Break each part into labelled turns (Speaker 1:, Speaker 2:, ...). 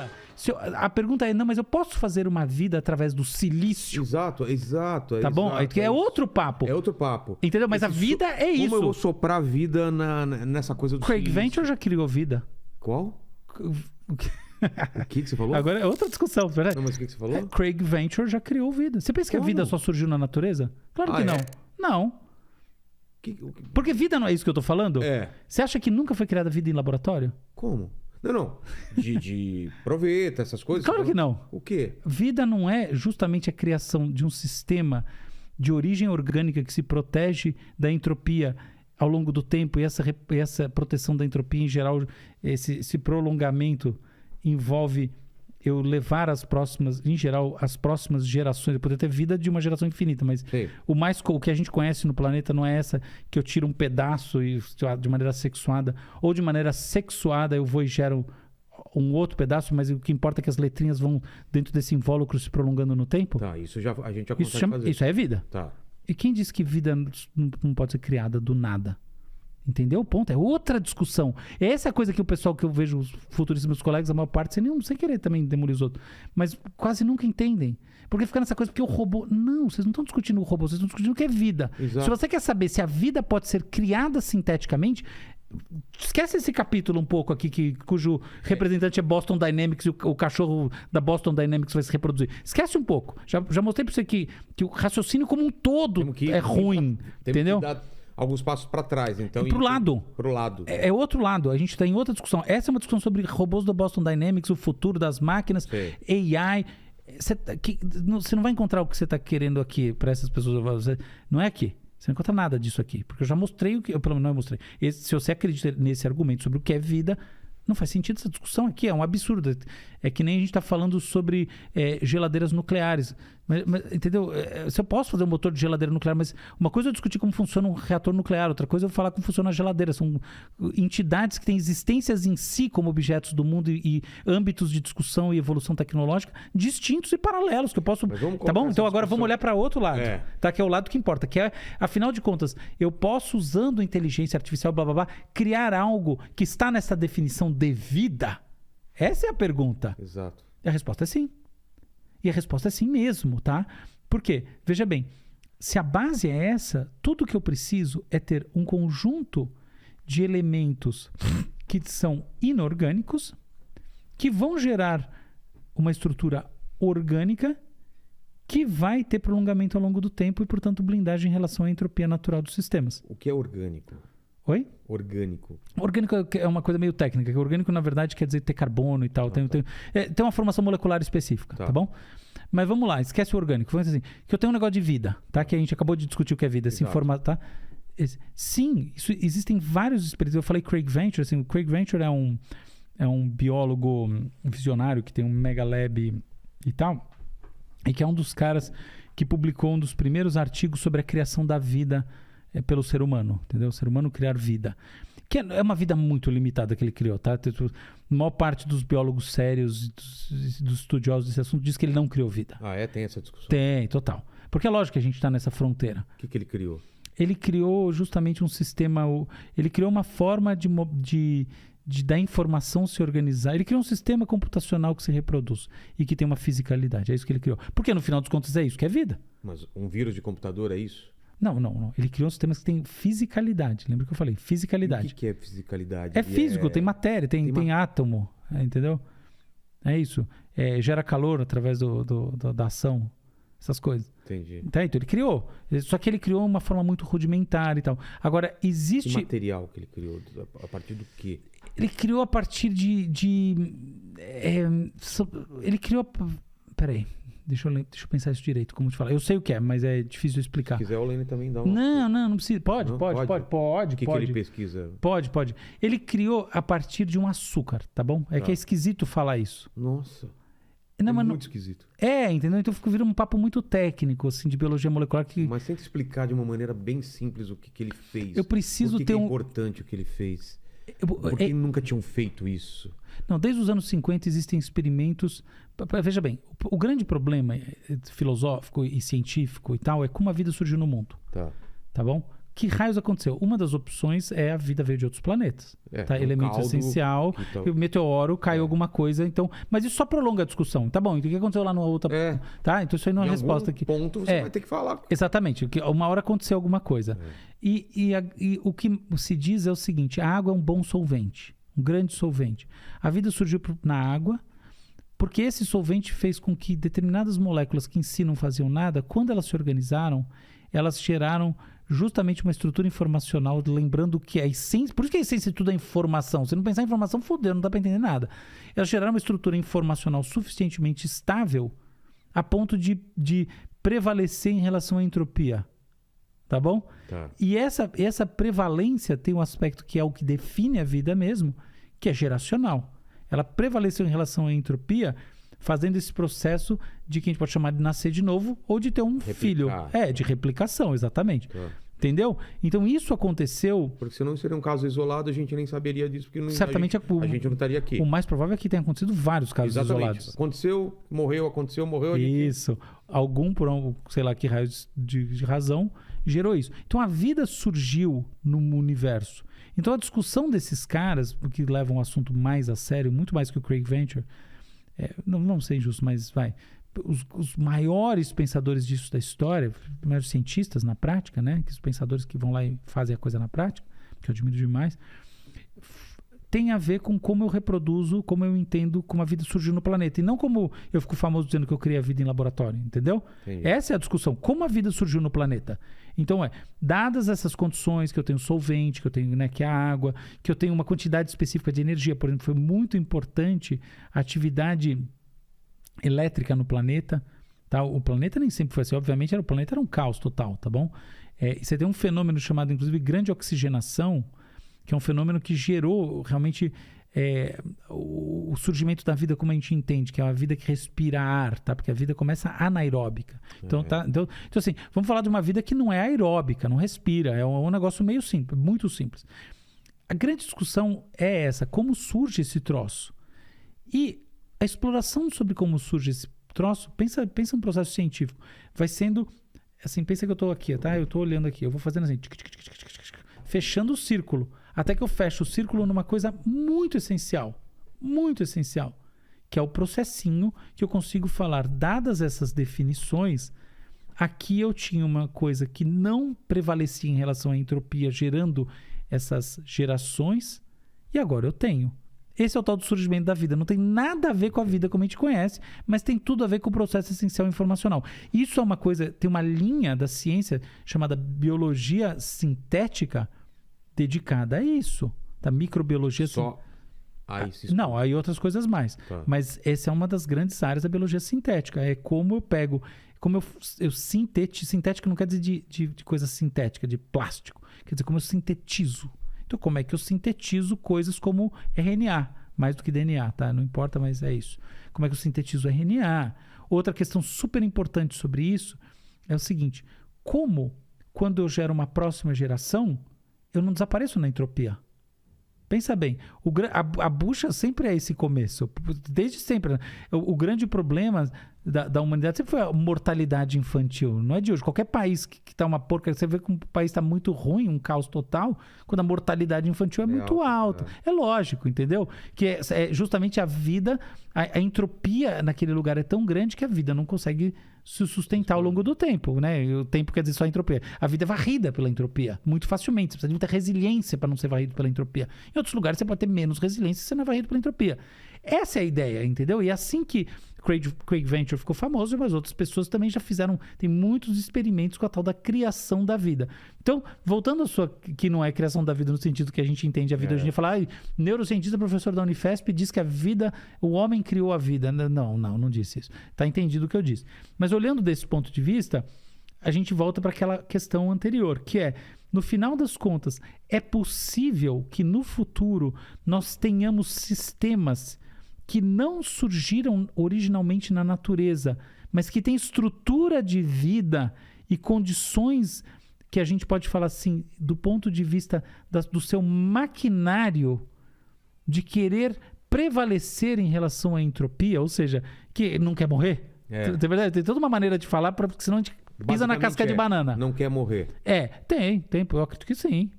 Speaker 1: vida. A pergunta é, não, mas eu posso fazer uma vida através do silício?
Speaker 2: Exato.
Speaker 1: Tá bom? É outro papo.
Speaker 2: É outro papo.
Speaker 1: Entendeu? Mas a vida é isso.
Speaker 2: Como eu vou soprar vida nessa coisa do
Speaker 1: Craig
Speaker 2: silício?
Speaker 1: Venture já criou vida.
Speaker 2: Qual? O que você falou?
Speaker 1: Agora é outra discussão, verdade?
Speaker 2: Não, mas o que você falou?
Speaker 1: Craig Venture já criou vida. Você pensa que a vida só surgiu na natureza? Claro que não. Não. Porque vida não é isso que eu tô falando?
Speaker 2: É.
Speaker 1: Você acha que nunca foi criada vida em laboratório?
Speaker 2: Como? Não. De proveta, essas coisas?
Speaker 1: Claro que não.
Speaker 2: O quê?
Speaker 1: Vida não é justamente a criação de um sistema de origem orgânica que se protege da entropia ao longo do tempo, e essa proteção da entropia em geral, esse prolongamento envolve eu levar as próximas gerações, eu poder ter vida de uma geração infinita, mas o que a gente conhece no planeta não é essa que eu tiro um pedaço e de maneira sexuada, ou de maneira sexuada eu vou e gero um outro pedaço, mas o que importa é que as letrinhas vão dentro desse invólucro se prolongando no tempo.
Speaker 2: Tá, isso a gente já consegue fazer.
Speaker 1: Isso é vida.
Speaker 2: Tá.
Speaker 1: E quem disse que vida não pode ser criada do nada? Entendeu o ponto? É outra discussão. Essa é a coisa que o pessoal que eu vejo, os futuristas, meus colegas, a maior parte, sem querer também demolir os outros, mas quase nunca entendem. Porque fica nessa coisa, porque o robô... Não, vocês não estão discutindo o robô, vocês estão discutindo o que é vida.
Speaker 2: Exato.
Speaker 1: Se você quer saber se a vida pode ser criada sinteticamente, esquece esse capítulo um pouco aqui, cujo representante é Boston Dynamics e o cachorro da Boston Dynamics vai se reproduzir. Esquece um pouco. Já mostrei para você que o raciocínio como um todo é ruim. Entendeu?
Speaker 2: Que dar alguns passos para trás, então.
Speaker 1: Pro lado.
Speaker 2: É
Speaker 1: outro lado. A gente está em outra discussão. Essa é uma discussão sobre robôs da Boston Dynamics, o futuro das máquinas, AI. Você não vai encontrar o que você está querendo aqui para essas pessoas. Não é aqui. Você não encontra nada disso aqui. Porque eu já mostrei o que... Eu pelo menos não mostrei. Se você acredita nesse argumento sobre o que é vida, não faz sentido essa discussão aqui. É um absurdo. É que nem a gente está falando sobre geladeiras nucleares. Mas, entendeu? Se eu posso fazer um motor de geladeira nuclear, mas uma coisa é eu discutir como funciona um reator nuclear, outra coisa é eu falar como funciona a geladeira. São entidades que têm existências em si como objetos do mundo e âmbitos de discussão e evolução tecnológica distintos e paralelos que eu posso... Tá bom? Então agora vamos olhar para outro lado, tá? Que é o lado que importa, que é, afinal de contas, eu posso, usando inteligência artificial, blá, blá, blá, criar algo que está nessa definição de vida? Essa é a pergunta.
Speaker 2: Exato.
Speaker 1: E a resposta é sim. E a resposta é sim mesmo, tá? Por quê? Veja bem, se a base é essa, tudo que eu preciso é ter um conjunto de elementos que são inorgânicos, que vão gerar uma estrutura orgânica que vai ter prolongamento ao longo do tempo e, portanto, blindagem em relação à entropia natural dos sistemas.
Speaker 2: O que é orgânico?
Speaker 1: Oi?
Speaker 2: Orgânico.
Speaker 1: Orgânico é uma coisa meio técnica. Orgânico, na verdade, quer dizer ter carbono e tal. Tem uma formação molecular específica, tá bom? Mas vamos lá, esquece o orgânico. Vamos dizer assim, que eu tenho um negócio de vida, tá? Que a gente acabou de discutir o que é vida. Esse formato, tá? Sim, existem vários experimentos. Eu falei Craig Venture, assim, o Craig Venture é um biólogo visionário que tem um mega lab e tal, e que é um dos caras que publicou um dos primeiros artigos sobre a criação da vida pelo ser humano, entendeu? O ser humano criar vida. Que é uma vida muito limitada que ele criou, tá? A maior parte dos biólogos sérios, dos estudiosos desse assunto, diz que ele não criou vida.
Speaker 2: Ah, é? Tem essa discussão?
Speaker 1: Tem, total. Porque é lógico que a gente está nessa fronteira.
Speaker 2: O que ele criou?
Speaker 1: Ele criou justamente um sistema... Ele criou uma forma de da informação se organizar. Ele criou um sistema computacional que se reproduz e que tem uma fisicalidade. É isso que ele criou. Porque no final dos contos é isso que é vida.
Speaker 2: Mas um vírus de computador é isso?
Speaker 1: Não. Ele criou sistemas que têm fisicalidade. Lembra que eu falei? Fisicalidade.
Speaker 2: O que é fisicalidade?
Speaker 1: É físico, tem matéria, tem átomo. Entendeu? É isso. Gera calor através da ação. Essas coisas.
Speaker 2: Entendi.
Speaker 1: Então ele criou. Só que ele criou uma forma muito rudimentar e tal. Agora, existe...
Speaker 2: Que material que ele criou? A partir do quê?
Speaker 1: Ele criou a partir ele criou... Peraí. Deixa eu pensar isso direito, como te falar. Eu sei o que é, mas é difícil de explicar.
Speaker 2: Se quiser, o Lene também dá
Speaker 1: Não precisa. Pode.
Speaker 2: O que ele pesquisa?
Speaker 1: Pode. Ele criou a partir de um açúcar, tá bom? Que é esquisito falar isso.
Speaker 2: Nossa. Muito esquisito.
Speaker 1: Entendeu? Então vira um papo muito técnico, assim, de biologia molecular.
Speaker 2: Mas tenta explicar de uma maneira bem simples o que ele fez.
Speaker 1: Eu preciso ter
Speaker 2: é importante o que ele fez. Por que nunca tinham feito isso?
Speaker 1: Não, desde os anos 50 existem experimentos... Veja bem, o grande problema filosófico e científico e tal é como a vida surgiu no mundo.
Speaker 2: Tá.
Speaker 1: Tá bom? Que raios aconteceu? Uma das opções é a vida veio de outros planetas. Tá? Elemento essencial, o meteoro, caiu alguma coisa, então... Mas isso só prolonga a discussão. Tá bom, então o que aconteceu lá na outra... Tá? Então isso aí não é uma resposta aqui.
Speaker 2: Ponto você vai ter que falar.
Speaker 1: Exatamente. Uma hora aconteceu alguma coisa. E o que se diz é o seguinte, a água é um bom solvente, um grande solvente. A vida surgiu na água, porque esse solvente fez com que determinadas moléculas que em si não faziam nada, quando elas se organizaram, elas geraram justamente uma estrutura informacional, lembrando que a essência... Por isso que a essência de tudo é informação. Se não pensar em informação, fodeu, não dá para entender nada. Elas geraram uma estrutura informacional suficientemente estável a ponto de prevalecer em relação à entropia. Tá bom?
Speaker 2: Tá.
Speaker 1: E essa prevalência tem um aspecto que é o que define a vida mesmo, que é geracional. Ela prevaleceu em relação à entropia, fazendo esse processo de que a gente pode chamar de nascer de novo ou de ter um filho. De replicação, exatamente. Entendeu? Então isso aconteceu...
Speaker 2: Porque senão seria um caso isolado, a gente nem saberia disso, porque
Speaker 1: certamente
Speaker 2: a gente não estaria aqui.
Speaker 1: O mais provável é que tenha acontecido vários casos isolados.
Speaker 2: Aconteceu, morreu.
Speaker 1: Isso. Algum, por sei lá que raio de razão, gerou isso. Então a vida surgiu no universo. Então a discussão desses caras, que levam o assunto mais a sério, muito mais que o Craig Venter... não sei injusto, mas os maiores pensadores disso da história, os maiores cientistas na prática, né? Que os pensadores que vão lá e fazem a coisa na prática, que eu admiro demais, tem a ver com como eu reproduzo, como eu entendo como a vida surgiu no planeta. E não como eu fico famoso dizendo que eu criei a vida em laboratório, entendeu? Entendi. Essa é a discussão. Como a vida surgiu no planeta? Então, dadas essas condições, que eu tenho solvente, que eu tenho, né, que é a água, que eu tenho uma quantidade específica de energia, por exemplo, foi muito importante a atividade elétrica no planeta. Tá? O planeta nem sempre foi assim. Obviamente, o planeta era um caos total, tá bom? E você tem um fenômeno chamado, inclusive, grande oxigenação, que é um fenômeno que gerou realmente o surgimento da vida como a gente entende, que é a vida que respira ar, tá? Porque a vida começa anaeróbica. Então, então, assim, vamos falar de uma vida que não é aeróbica, não respira, é um negócio meio simples, muito simples. A grande discussão é essa, como surge esse troço? E a exploração sobre como surge esse troço, pensa um processo científico, vai sendo, assim, pensa que eu estou aqui, tá? Eu estou olhando aqui, eu vou fazendo assim, fechando o círculo, até que eu fecho o círculo numa coisa muito essencial, que é o processinho que eu consigo falar. Dadas essas definições, aqui eu tinha uma coisa que não prevalecia em relação à entropia, gerando essas gerações, e agora eu tenho. Esse é o tal do surgimento da vida. Não tem nada a ver com a vida como a gente conhece, mas tem tudo a ver com o processo essencial informacional. Isso é uma coisa, tem uma linha da ciência chamada biologia sintética, dedicada a isso, da microbiologia.
Speaker 2: Só
Speaker 1: não, aí outras coisas mais. Tá. Mas essa é uma das grandes áreas da biologia sintética. É como eu pego, como eu sintetizo. Sintética não quer dizer de coisa sintética, de plástico. Quer dizer, como eu sintetizo. Então, como é que eu sintetizo coisas como RNA, mais do que DNA, tá? Não importa, mas é isso. Como é que eu sintetizo RNA? Outra questão super importante sobre isso é o seguinte: como, quando eu gero uma próxima geração, eu não desapareço na entropia. Pensa bem, a bucha sempre é esse começo, desde sempre. Né? O grande problema da humanidade sempre foi a mortalidade infantil, não é de hoje. Qualquer país que está uma porca, você vê que um país está muito ruim, um caos total, quando a mortalidade infantil é muito alta. É lógico, entendeu? Que é justamente a vida, a entropia naquele lugar é tão grande que a vida não consegue se sustentar ao longo do tempo, né? O tempo quer dizer só a entropia. A vida é varrida pela entropia, muito facilmente. Você precisa de muita resiliência para não ser varrido pela entropia. Em outros lugares você pode ter menos resiliência se você não é varrido pela entropia. Essa é a ideia, entendeu? E é assim que Craig Venter ficou famoso, mas outras pessoas também já fizeram, tem muitos experimentos com a tal da criação da vida. Então, voltando à sua, que não é criação da vida no sentido que a gente entende a vida hoje em dia, falar, neurocientista, professor da Unifesp, diz que a vida, o homem criou a vida. Não disse isso. Está entendido o que eu disse. Mas olhando desse ponto de vista, a gente volta para aquela questão anterior, que é, no final das contas, é possível que no futuro nós tenhamos sistemas que não surgiram originalmente na natureza, mas que têm estrutura de vida e condições que a gente pode falar assim, do ponto de vista do seu maquinário de querer prevalecer em relação à entropia, ou seja, que não quer morrer. É verdade, tem toda uma maneira de falar, porque senão a gente Pisa na casca de banana.
Speaker 2: Não quer morrer.
Speaker 1: Tem. Eu acredito que sim.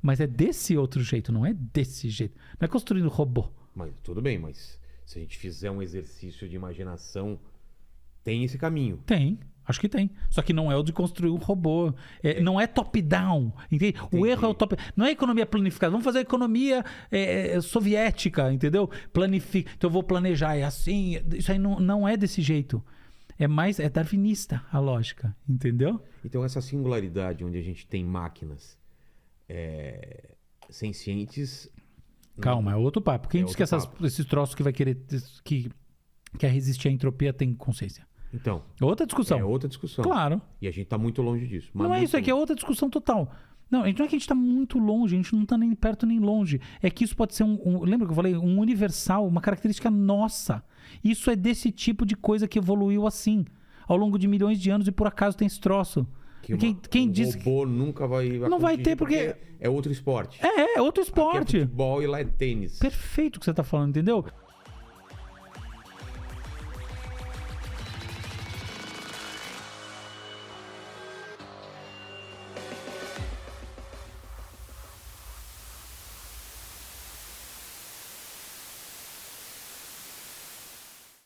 Speaker 1: Mas é desse outro jeito, não é desse jeito. Não é construindo robô.
Speaker 2: Mas tudo bem, mas se a gente fizer um exercício de imaginação, tem esse caminho.
Speaker 1: Tem. Acho que tem. Só que não é o de construir um robô. Não é top-down. Entende? O erro é o top. Não é economia planificada. Vamos fazer a economia soviética, entendeu? Então eu vou planejar. É assim. Isso aí não é desse jeito. É darwinista a lógica. Entendeu?
Speaker 2: Então essa singularidade onde a gente tem máquinas sencientes.
Speaker 1: Calma, é outro papo. Quem diz que esses troços que vai querer. Que quer resistir à entropia tem consciência?
Speaker 2: Então.
Speaker 1: Outra discussão.
Speaker 2: É outra discussão.
Speaker 1: Claro.
Speaker 2: E a gente tá muito longe disso.
Speaker 1: Não é isso, é que é outra discussão total. Não é que a gente tá muito longe, a gente não tá nem perto nem longe. É que isso pode ser lembra que eu falei? Um universal, uma característica nossa. Isso é desse tipo de coisa que evoluiu assim, ao longo de milhões de anos e por acaso tem esse troço. Quem diz que
Speaker 2: robô nunca vai
Speaker 1: não vai ter porque
Speaker 2: é outro esporte.
Speaker 1: É outro esporte.
Speaker 2: Aqui é futebol e lá é tênis.
Speaker 1: Perfeito o que você tá falando, entendeu?